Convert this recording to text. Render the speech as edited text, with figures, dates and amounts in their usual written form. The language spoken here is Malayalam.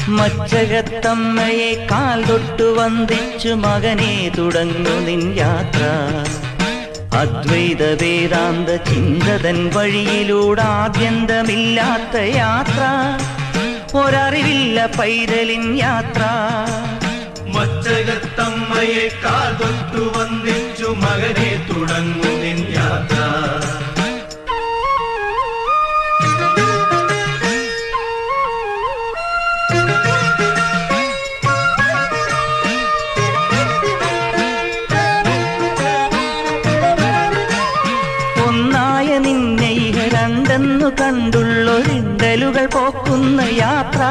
മച്ചകത്തമ്മയെ കാൽ തൊട്ടു വന്ദിച്ചു മകനെ തുടങ്ങു നിൻ യാത്ര. അദ്വൈത വേദാന്ത ചിന്തതൻ വഴിയിലൂടാദ്യന്തമില്ലാത്ത യാത്ര, ഒരറിവില്ല പൈതലിൻ യാത്ര. മച്ചകത്തമ്മയെ കാൽ തൊട്ടു വന്ദിച്ചു മകനെ തുടങ്ങു നിൻ യാത്ര. നിന്നെ ഇഹ രണ്ടെന്നു കണ്ടുള്ളൊരിണ്ടലുകൾ പോക്കുന്ന യാത്ര.